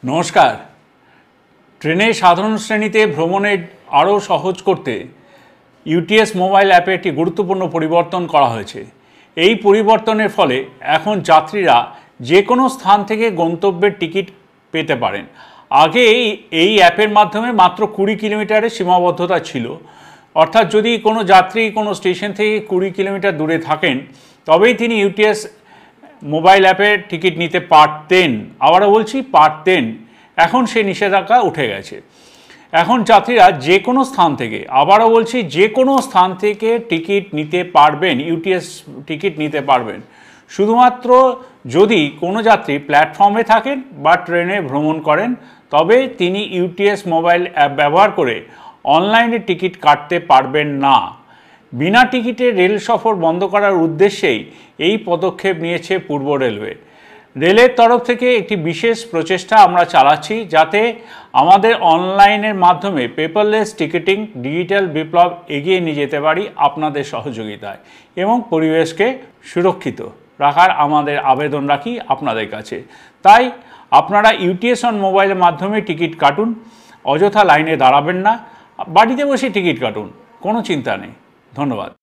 নমস্কার। ট্রেনে সাধারণ শ্রেণীতে ভ্রমণের আরও সহজ করতে ইউটিএস মোবাইল অ্যাপে একটি গুরুত্বপূর্ণ পরিবর্তন করা হয়েছে। এই পরিবর্তনের ফলে এখন যাত্রীরা যে কোনো স্থান থেকে গন্তব্যের টিকিট পেতে পারেন। আগে এই অ্যাপের মাধ্যমে মাত্র 20 কিলোমিটারের সীমাবদ্ধতা ছিল, অর্থাৎ যদি কোনো যাত্রী কোনো স্টেশন থেকে 20 কিলোমিটার দূরে থাকেন তবেই তিনি ইউটিএস মোবাইল অ্যাপের টিকিট নিতে পারতেন। আবারও বলছি, পারতেন। এখন সে নিষেধাজ্ঞা উঠে গেছে। এখন যাত্রীরা যে কোনো স্থান থেকে, আবারও বলছি, যে কোনো স্থান থেকে টিকিট নিতে পারবেন, ইউটিএস টিকিট নিতে পারবেন। শুধুমাত্র যদি কোনো যাত্রী প্ল্যাটফর্মে থাকেন বা ট্রেনে ভ্রমণ করেন তবে তিনি ইউটিএস মোবাইল অ্যাপ ব্যবহার করে অনলাইনে টিকিট কাটতে পারবেন না। বিনা টিকিটে রেল সফর বন্ধ করার উদ্দেশ্যেই এই পদক্ষেপ নিয়েছে পূর্ব রেলওয়ে। রেলের তরফ থেকে একটি বিশেষ প্রচেষ্টা আমরা চালাচ্ছি, যাতে আমাদের অনলাইনের মাধ্যমে পেপারলেস টিকিটিং ডিজিটাল বিপ্লব এগিয়ে নিয়ে যেতে পারি আপনাদের সহযোগিতায়, এবং পরিবেশকে সুরক্ষিত রাখার আমাদের আবেদন রাখি আপনাদের কাছে। তাই আপনারা ইউটিএস অন মোবাইলের মাধ্যমে টিকিট কাটুন, অযথা লাইনে দাঁড়াবেন না, বাড়িতে বসে টিকিট কাটুন, কোনো চিন্তা নেই। ধন্যবাদ।